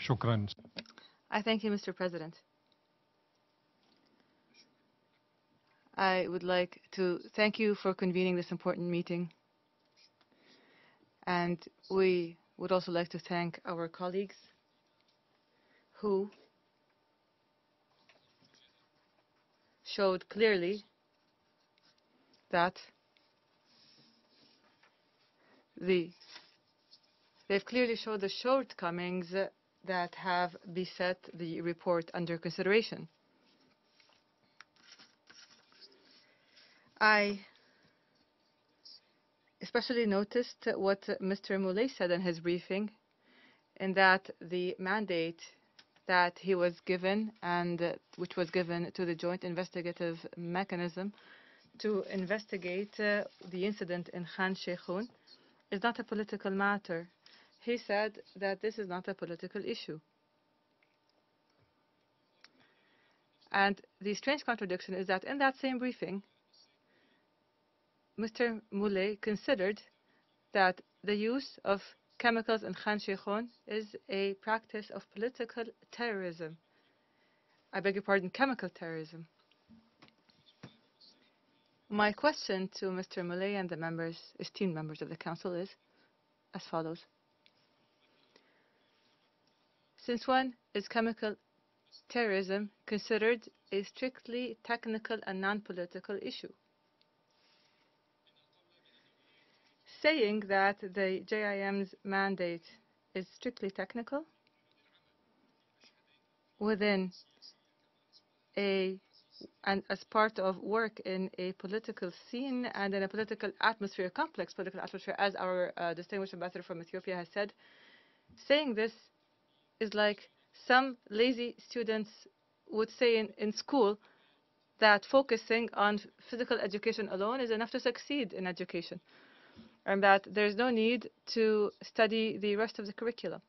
شكرا. I thank you, Mr. President. I would like to thank you for convening this important meeting. And we would also like to thank our colleagues who showed clearly that they've clearly showed the shortcomings that have beset the report under consideration. I especially noticed what Mr. Moulay said in his briefing, in that the mandate that he was given and which was given to the Joint Investigative Mechanism to investigate the incident in Khan Sheikhoun is not a political matter. He said that this is not a political issue. And the strange contradiction is that in that same briefing, Mr. Moulay considered that the use of chemicals in Khan Sheikhoun is a practice of political terrorism. I beg your pardon, chemical terrorism. My question to Mr. Moulay and the esteemed members of the Council is as follows. Since when is chemical terrorism considered a strictly technical and non-political issue? Saying that the JIM's mandate is strictly technical within and as part of work in a political scene and in a political atmosphere, complex political atmosphere, as our distinguished ambassador from Ethiopia has said, saying this is like some lazy students would say in school that focusing on physical education alone is enough to succeed in education, and that there's no need to study the rest of the curriculum.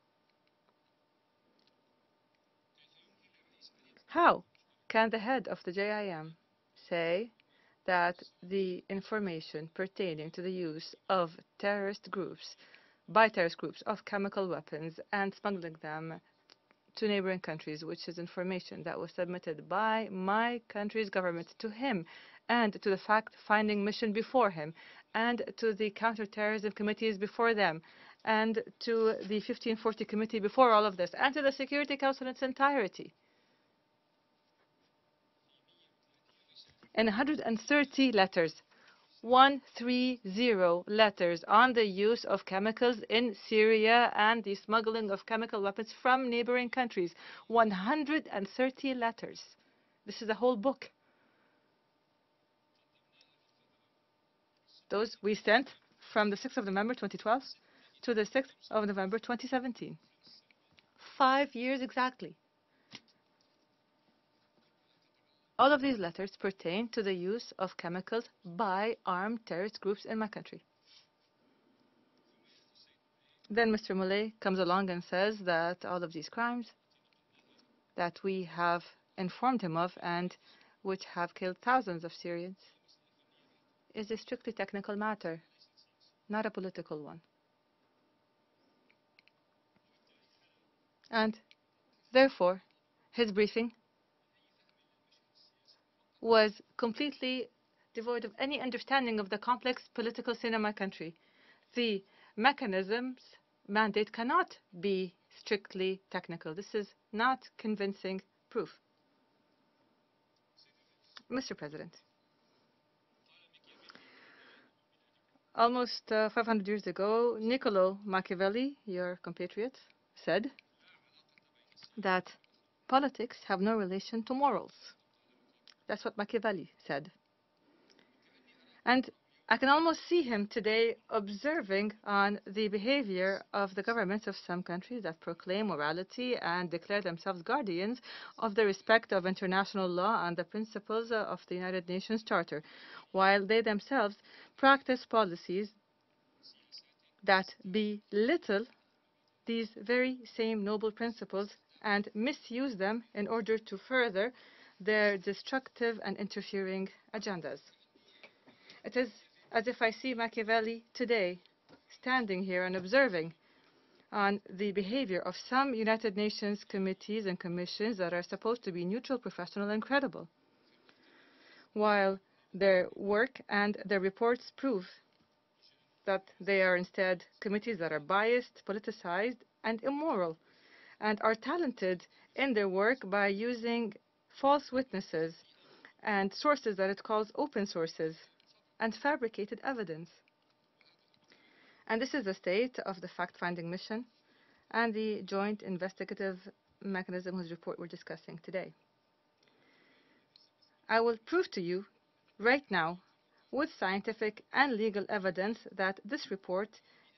How can the head of the JIM say that the information pertaining to the use of terrorist groups, by terrorist groups, of chemical weapons and smuggling them to neighboring countries, which is information that was submitted by my country's government to him and to the fact-finding mission before him and to the counterterrorism committees before them and to the 1540 committee before all of this and to the Security Council in its entirety? In 130 letters, 130 letters on the use of chemicals in Syria and the smuggling of chemical weapons from neighboring countries. 130 letters. This is a whole book. Those we sent from the 6th of November 2012 to the 6th of November 2017. 5 years exactly. All of these letters pertain to the use of chemicals by armed terrorist groups in my country. Then Mr. Moulay comes along and says that all of these crimes that we have informed him of and which have killed thousands of Syrians is a strictly technical matter, not a political one. And therefore, his briefing was completely devoid of any understanding of the complex political scene in my country. The mechanism's mandate cannot be strictly technical. This is not convincing proof. Mr. President, almost 500 years ago, Niccolo Machiavelli, your compatriot, said that politics have no relation to morals. That's what Machiavelli said. And I can almost see him today observing on the behavior of the governments of some countries that proclaim morality and declare themselves guardians of the respect of international law and the principles of the United Nations Charter, while they themselves practice policies that belittle these very same noble principles and misuse them in order to further their destructive and interfering agendas. It is as if I see Machiavelli today, standing here and observing on the behavior of some United Nations committees and commissions that are supposed to be neutral, professional, and credible, while their work and their reports prove that they are instead committees that are biased, politicized, and immoral, and are talented in their work by using false witnesses and sources that it calls open sources and fabricated evidence. And this is the state of the fact-finding mission and the joint investigative mechanism whose report we're discussing today. I will prove to you right now with scientific and legal evidence that this report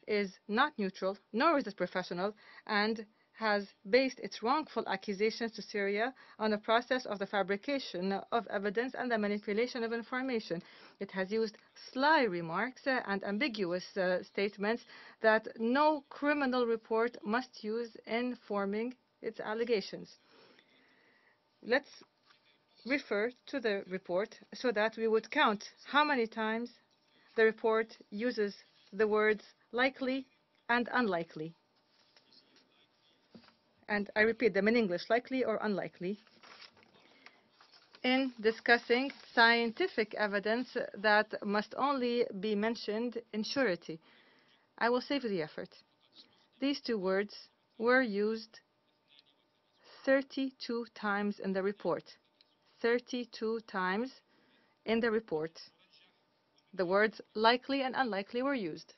is not neutral, nor is it professional, and has based its wrongful accusations to Syria on a process of the fabrication of evidence and the manipulation of information. It has used sly remarks and ambiguous statements that no criminal report must use in forming its allegations. Let's refer to the report so that we would count how many times the report uses the words likely and unlikely. And I repeat them in English, likely or unlikely, in discussing scientific evidence that must only be mentioned in surety. I will save the effort. These two words were used 32 times in the report. 32 times in the report. The words likely and unlikely were used.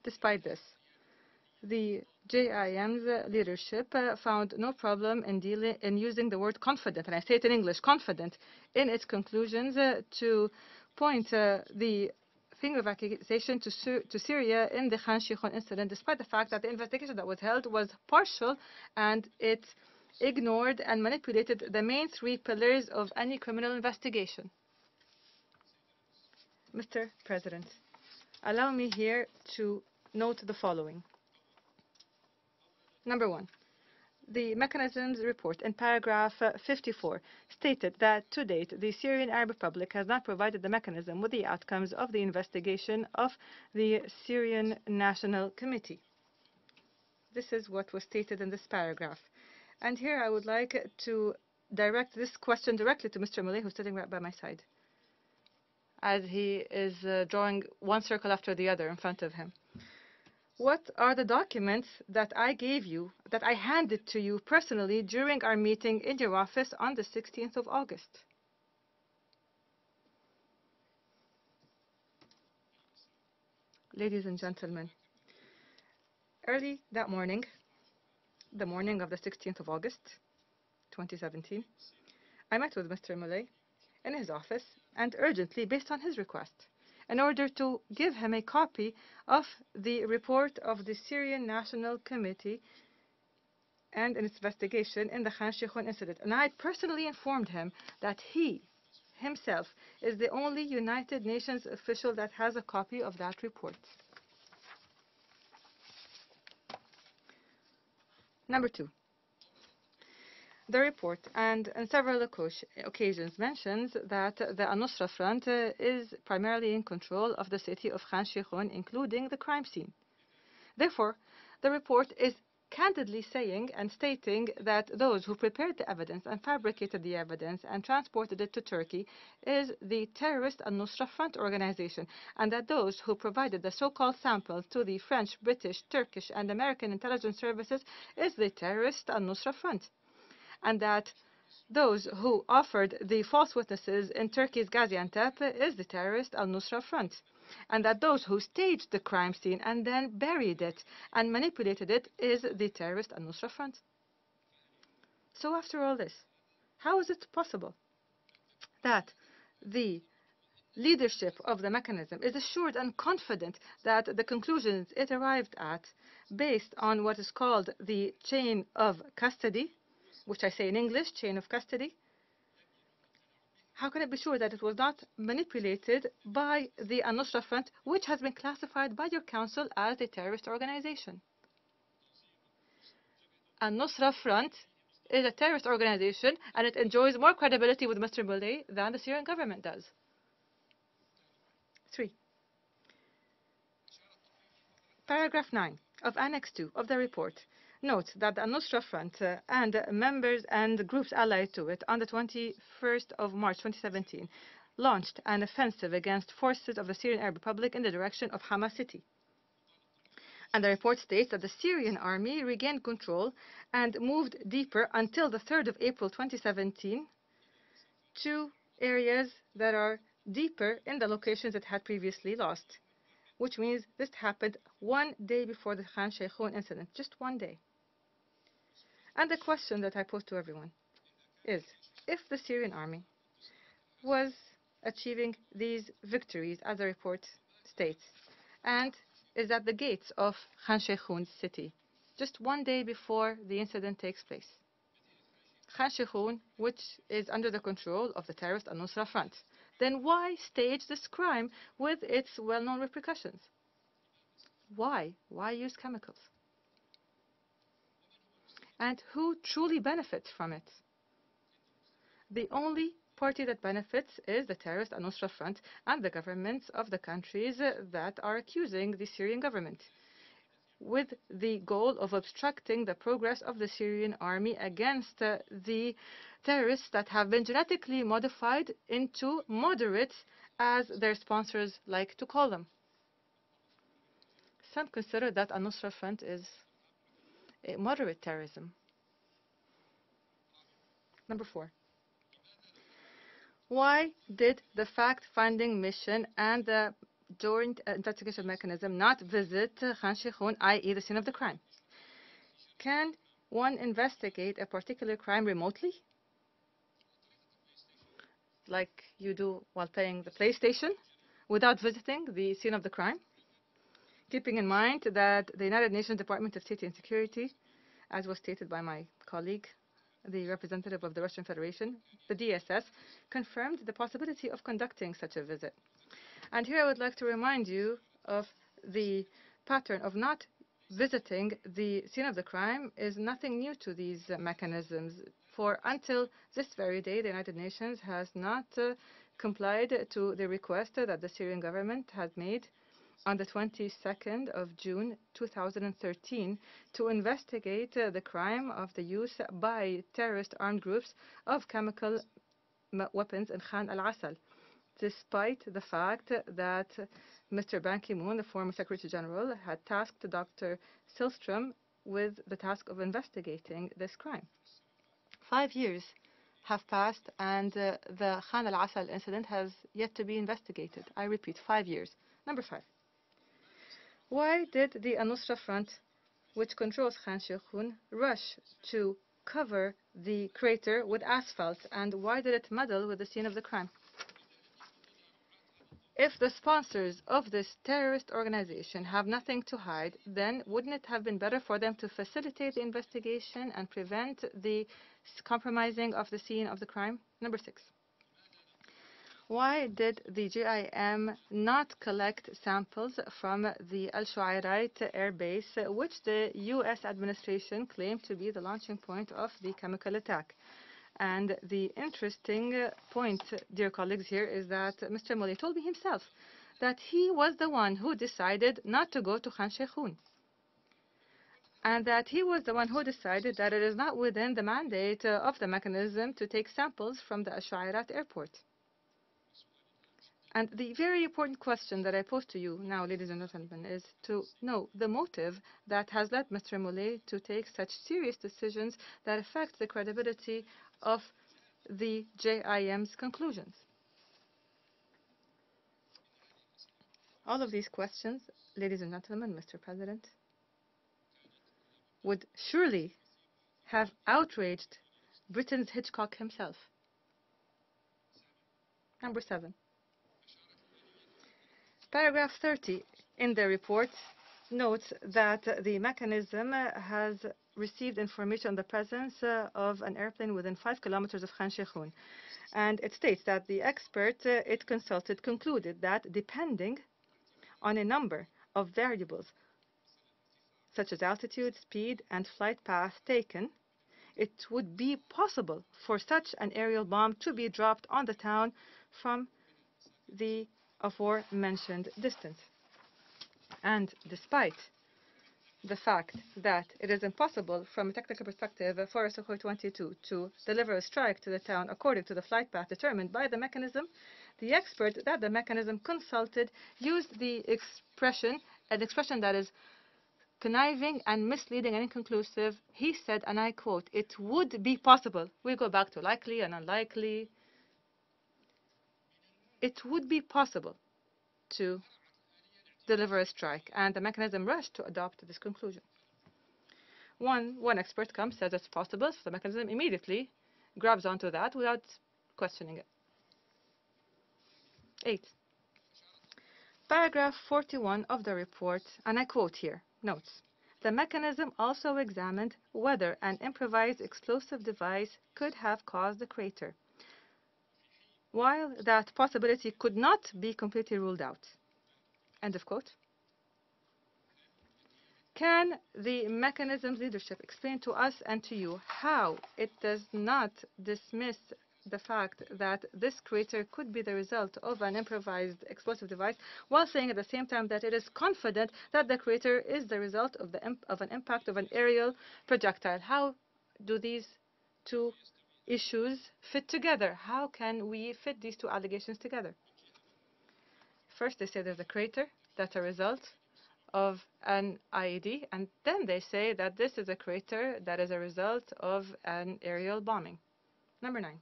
Despite this, the JIM's leadership found no problem in using the word confident, and I say it in English, confident, in its conclusions to point the finger of accusation to Syria in the Khan Sheikhun incident, despite the fact that the investigation that was held was partial and it ignored and manipulated the main three pillars of any criminal investigation. Mr. President, allow me here to note the following. Number one, the mechanisms report in paragraph 54 stated that to date the Syrian Arab Republic has not provided the mechanism with the outcomes of the investigation of the Syrian National Committee. This is what was stated in this paragraph. And here I would like to direct this question directly to Mr. Malay, who's sitting right by my side, as he is drawing one circle after the other in front of him. What are the documents that I gave you, that I handed to you personally during our meeting in your office on the 16th of August? Ladies and gentlemen, early that morning, the morning of the 16th of August, 2017, I met with Mr. Malay in his office and urgently, based on his request, in order to give him a copy of the report of the Syrian National Committee and its investigation in the Khan Sheikhun incident. And I personally informed him that he himself is the only United Nations official that has a copy of that report. Number two, the report, and on several occasions, mentions that the Al-Nusra Front is primarily in control of the city of Khan Sheikhun, including the crime scene. Therefore, the report is candidly saying and stating that those who prepared the evidence and fabricated the evidence and transported it to Turkey is the terrorist Al-Nusra Front organization, and that those who provided the so-called samples to the French, British, Turkish, and American intelligence services is the terrorist Al-Nusra Front, and that those who offered the false witnesses in Turkey's Gaziantep is the terrorist Al-Nusra Front, and that those who staged the crime scene and then buried it and manipulated it is the terrorist Al-Nusra Front. So after all this, how is it possible that the leadership of the mechanism is assured and confident that the conclusions it arrived at, based on what is called the chain of custody, which I say in English, chain of custody, how can it be sure that it was not manipulated by the Al-Nusra Front, which has been classified by your council as a terrorist organization? Al-Nusra Front is a terrorist organization, and it enjoys more credibility with Mr. Malay than the Syrian government does. 3. Paragraph 9 of Annex 2 of the report notes that the Al-Nusra Front and members and groups allied to it on the 21st of March 2017 launched an offensive against forces of the Syrian Arab Republic in the direction of Hama city. And the report states that the Syrian army regained control and moved deeper until the 3rd of April 2017 to areas that are deeper in the locations it had previously lost, which means this happened one day before the Khan Sheikhoun incident, just one day. And the question that I pose to everyone is, if the Syrian army was achieving these victories, as the report states, and is at the gates of Khan Sheikhoun's city, just one day before the incident takes place, Khan Sheikhoun, which is under the control of the terrorist Al-Nusra Front, then why stage this crime with its well-known repercussions? Why? Why use chemicals? And who truly benefits from it? The only party that benefits is the terrorist Al-Nusra Front and the governments of the countries that are accusing the Syrian government, with the goal of obstructing the progress of the Syrian army against the terrorists that have been genetically modified into moderates, as their sponsors like to call them. Some consider that Al-Nusra Front is a moderate terrorism. Number 4. Why did the fact-finding mission and the joint investigation mechanism not visit Khan Sheikhoun, i.e. the scene of the crime? Can one investigate a particular crime remotely, like you do while playing the PlayStation, without visiting the scene of the crime? Keeping in mind that the United Nations Department of Safety and Security, as was stated by my colleague, the representative of the Russian Federation, the DSS, confirmed the possibility of conducting such a visit. And here I would like to remind you of the pattern of not visiting the scene of the crime is nothing new to these mechanisms. For until this very day, the United Nations has not complied to the request that the Syrian government had made on the 22nd of June 2013 to investigate the crime of the use by terrorist armed groups of chemical weapons in Khan al-Assal, despite the fact that Mr. Ban Ki-moon, the former Secretary General, had tasked Dr. Sillstrom with the task of investigating this crime. 5 years have passed and the Khan al-Assal incident has yet to be investigated. I repeat, 5 years. Number 5. Why did the Al-Nusra Front, which controls Khan Sheikhoun, rush to cover the crater with asphalt, and why did it meddle with the scene of the crime? If the sponsors of this terrorist organization have nothing to hide, then wouldn't it have been better for them to facilitate the investigation and prevent the compromising of the scene of the crime? Number 6. Why did the GIM not collect samples from the Al Shuairite air base, which the US administration claimed to be the launching point of the chemical attack? And the interesting point, dear colleagues, here is that Mr. Mollet told me himself that he was the one who decided not to go to Khan Sheikhoun, and that he was the one who decided that it is not within the mandate of the mechanism to take samples from the Al Shuairat airport. And the very important question that I pose to you now, ladies and gentlemen, is to know the motive that has led Mr. Mollet to take such serious decisions that affect the credibility of the JIM's conclusions. All of these questions, ladies and gentlemen, Mr. President, would surely have outraged Britain's Hitchcock himself. Number 7. Paragraph 30 in the report notes that the mechanism has received information on the presence of an airplane within 5 kilometers of Khan Sheikhoun. And it states that the expert it consulted concluded that depending on a number of variables, such as altitude, speed, and flight path taken, it would be possible for such an aerial bomb to be dropped on the town from the aforementioned distance. And despite the fact that it is impossible from a technical perspective for a Sukhoi 22 to deliver a strike to the town according to the flight path determined by the mechanism, the expert that the mechanism consulted used an expression that is conniving and misleading and inconclusive. He said, and I quote, "It would be possible." We go back to likely and unlikely. It would be possible to deliver a strike, and the mechanism rushed to adopt this conclusion. One expert comes, says it's possible, so the mechanism immediately grabs onto that without questioning it. 8. Paragraph 41 of the report, and I quote here, notes, "The mechanism also examined whether an improvised explosive device could have caused the crater, while that possibility could not be completely ruled out." End of quote. Can the mechanism's leadership explain to us and to you how it does not dismiss the fact that this crater could be the result of an improvised explosive device, while saying at the same time that it is confident that the crater is the result of an impact of an aerial projectile? How do these two issues fit together? How can we fit these two allegations together? First, they say there's a crater that's a result of an IED, and then they say that this is a crater that is a result of an aerial bombing. Number 9.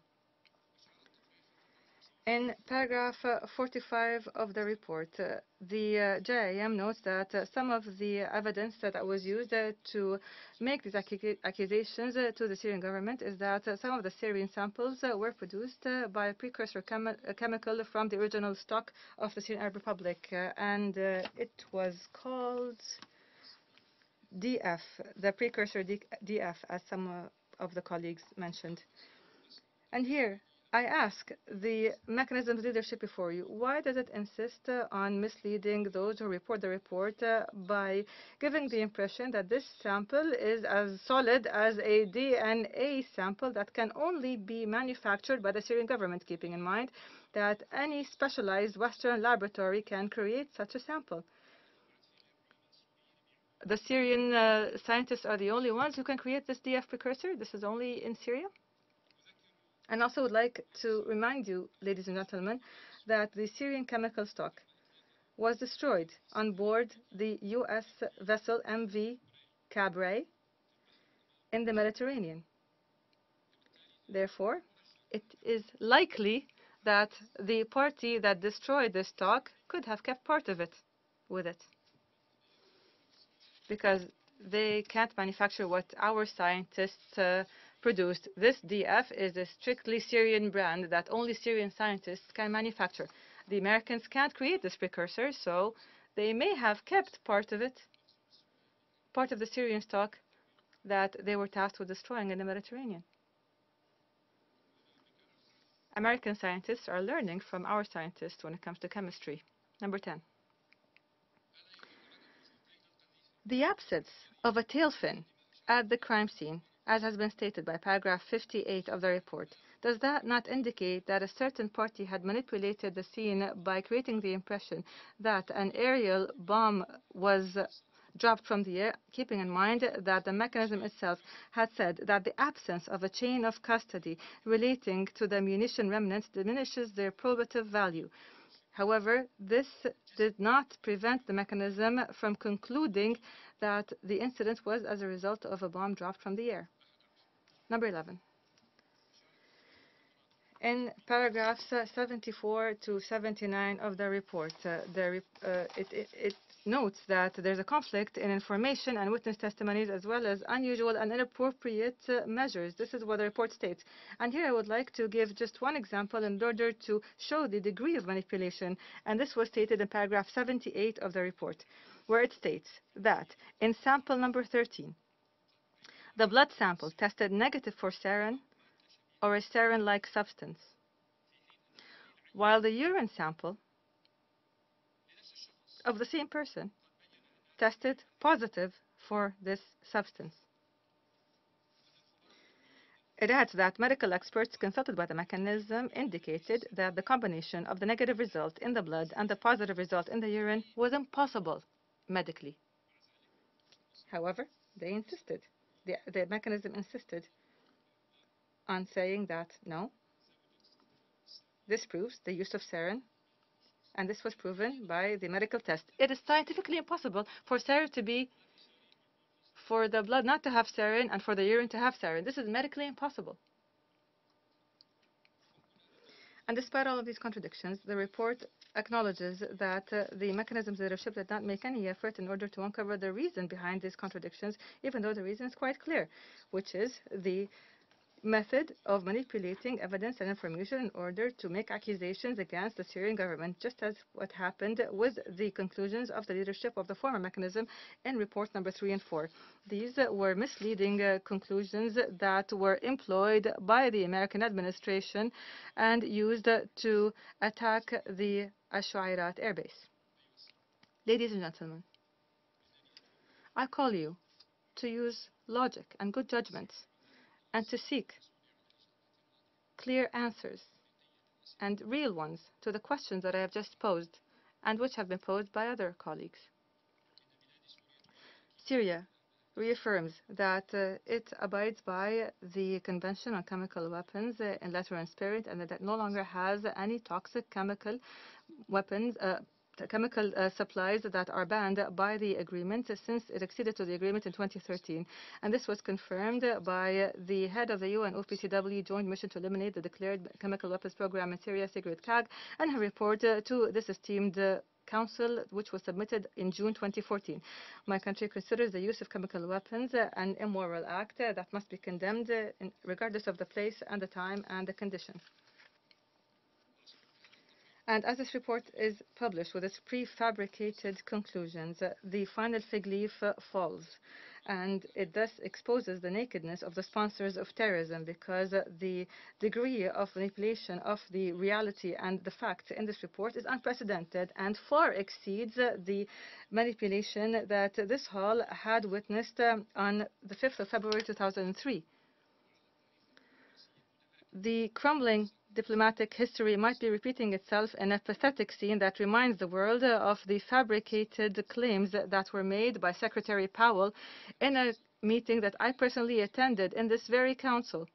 In paragraph 45 of the report, the JIM notes that some of the evidence that was used to make these accusations to the Syrian government is that some of the Syrian samples were produced by a precursor chemical from the original stock of the Syrian Arab Republic, and it was called DF, the precursor DF, as some of the colleagues mentioned. And here, I ask the mechanism's leadership before you, why does it insist on misleading those who report the report by giving the impression that this sample is as solid as a DNA sample that can only be manufactured by the Syrian government, keeping in mind that any specialized Western laboratory can create such a sample? The Syrian scientists are the only ones who can create this DF precursor? This is only in Syria? And also would like to remind you, ladies and gentlemen, that the Syrian chemical stock was destroyed on board the U.S. vessel MV Cabre in the Mediterranean. Therefore, it is likely that the party that destroyed the stock could have kept part of it with it, because they can't manufacture what our scientists produced. This DF is a strictly Syrian brand that only Syrian scientists can manufacture. The Americans can't create this precursor, so they may have kept part of it, part of the Syrian stock that they were tasked with destroying in the Mediterranean. American scientists are learning from our scientists when it comes to chemistry. Number 10. The absence of a tail fin at the crime scene, as has been stated by paragraph 58 of the report, does that not indicate that a certain party had manipulated the scene by creating the impression that an aerial bomb was dropped from the air, keeping in mind that the mechanism itself had said that the absence of a chain of custody relating to the munition remnants diminishes their probative value? However, this did not prevent the mechanism from concluding that the incident was as a result of a bomb dropped from the air. Number 11. In paragraphs 74 to 79 of the report, it notes that there's a conflict in information and witness testimonies, as well as unusual and inappropriate measures. This is what the report states. And here I would like to give just one example in order to show the degree of manipulation. And this was stated in paragraph 78 of the report, where it states that in sample number 13, the blood sample tested negative for sarin or a sarin-like substance, while the urine sample of the same person tested positive for this substance. It adds that medical experts consulted by the mechanism indicated that the combination of the negative result in the blood and the positive result in the urine was impossible medically. However, they insisted, the mechanism insisted on saying that no, this proves the use of sarin, and this was proven by the medical test. It is scientifically impossible for sarin to be, for the blood not to have sarin and for the urine to have sarin. This is medically impossible. And despite all of these contradictions, the report acknowledges that the mechanism's leadership did not make any effort in order to uncover the reason behind these contradictions, even though the reason is quite clear, which is the method of manipulating evidence and information in order to make accusations against the Syrian government, just as what happened with the conclusions of the leadership of the former mechanism in reports number 3 and 4. These were misleading conclusions that were employed by the American administration and used to attack the Ash-Shairat airbase. Ladies and gentlemen, I call you to use logic and good judgment and to seek clear answers and real ones to the questions that I have just posed and which have been posed by other colleagues. Syria reaffirms that it abides by the Convention on Chemical Weapons in letter and spirit, and that it no longer has any toxic chemical weapons, chemical supplies that are banned by the agreement since it acceded to the agreement in 2013. And this was confirmed by the head of the UN OPCW Joint Mission to Eliminate the Declared Chemical Weapons Program in Syria, Sigrid Kaag, and her report to this esteemed Council, which was submitted in June 2014. My country considers the use of chemical weapons an immoral act that must be condemned regardless of the place and the time and the conditions. And as this report is published with its prefabricated conclusions, the final fig leaf falls. And it thus exposes the nakedness of the sponsors of terrorism, because the degree of manipulation of the reality and the facts in this report is unprecedented and far exceeds the manipulation that this hall had witnessed on the 5th of February 2003. The crumbling diplomatic history might be repeating itself in a pathetic scene that reminds the world of the fabricated claims that were made by Secretary Powell in a meeting that I personally attended in this very council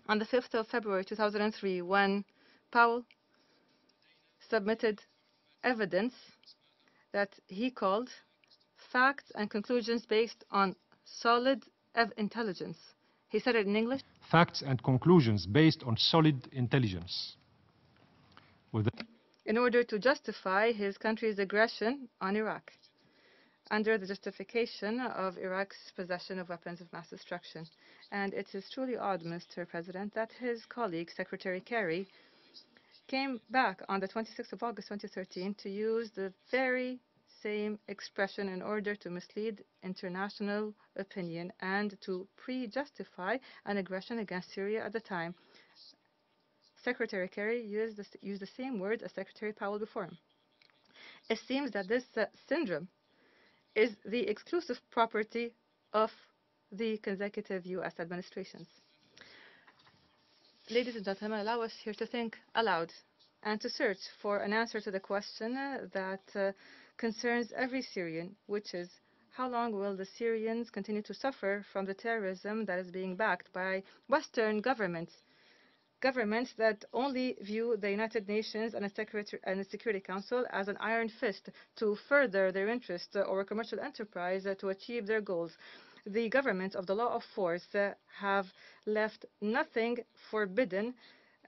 on the 5th of February 2003, when Powell submitted evidence that he called facts and conclusions based on solid intelligence. He said it in English. Facts and conclusions based on solid intelligence. In order to justify his country's aggression on Iraq, under the justification of Iraq's possession of weapons of mass destruction. And it is truly odd, Mr. President, that his colleague, Secretary Kerry, came back on the 26th of August 2013 to use the very same expression in order to mislead international opinion and to pre-justify an aggression against Syria at the time. Secretary Kerry used the same word as Secretary Powell before him. It seems that this syndrome is the exclusive property of the consecutive U.S. administrations. Ladies and gentlemen, allow us here to think aloud and to search for an answer to the question that concerns every Syrian, which is, how long will the Syrians continue to suffer from the terrorism that is being backed by Western governments? Governments that only view the United Nations and the Security Council as an iron fist to further their interest or a commercial enterprise to achieve their goals. The governments of the law of force have left nothing forbidden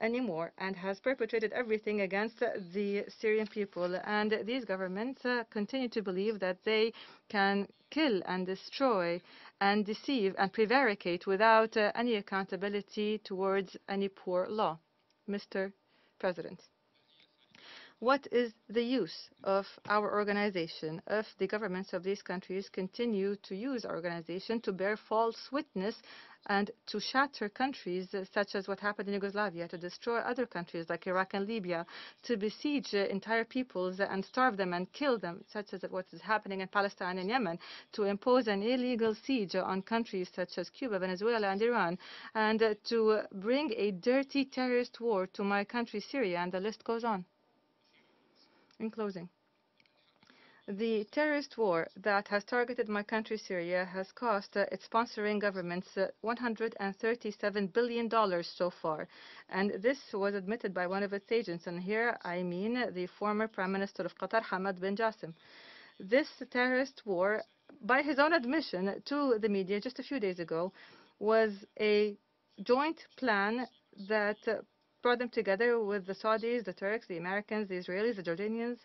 anymore and has perpetrated everything against the Syrian people. And these governments continue to believe that they can kill and destroy and deceive and prevaricate without any accountability towards any poor law. Mr. President, what is the use of our organization if the governments of these countries continue to use our organization to bear false witness and to shatter countries such as what happened in Yugoslavia, to destroy other countries like Iraq and Libya, to besiege entire peoples and starve them and kill them, such as what is happening in Palestine and Yemen, to impose an illegal siege on countries such as Cuba, Venezuela, and Iran, and to bring a dirty terrorist war to my country, Syria, and the list goes on. In closing, The terrorist war that has targeted my country, Syria, has cost its sponsoring governments $137 billion so far. And this was admitted by one of its agents. And here I mean the former Prime Minister of Qatar, Hamad bin Jassim. This terrorist war, by his own admission to the media just a few days ago, was a joint plan that brought them together with the Saudis, the Turks, the Americans, the Israelis, the Jordanians,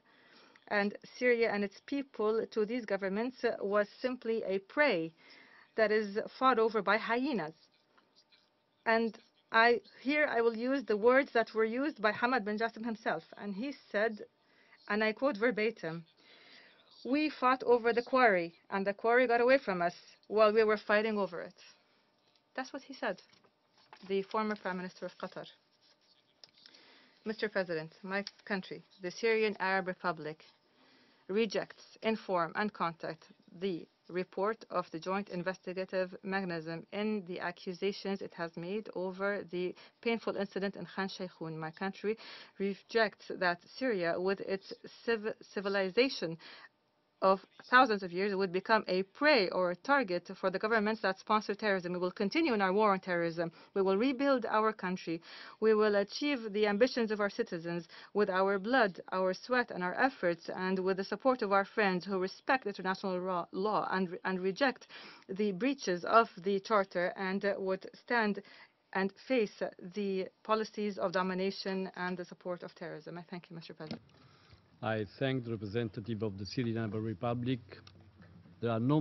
and Syria and its people to these governments was simply a prey that is fought over by hyenas. And here I will use the words that were used by Hamad bin Jassim himself. And he said, and I quote verbatim, "We fought over the quarry, and the quarry got away from us while we were fighting over it." That's what he said, the former Prime Minister of Qatar. Mr. President, my country, the Syrian Arab Republic, rejects in form and content the report of the joint investigative mechanism in the accusations it has made over the painful incident in Khan Sheikhoun. My country rejects that Syria, with its civilization of thousands of years, would become a prey or a target for the governments that sponsor terrorism. We will continue in our war on terrorism. We will rebuild our country. We will achieve the ambitions of our citizens with our blood, our sweat, and our efforts, and with the support of our friends who respect international law and reject the breaches of the Charter, and would stand and face the policies of domination and the support of terrorism. I thank you, Mr. President. I thank the representative of the Syrian Arab Republic. There are no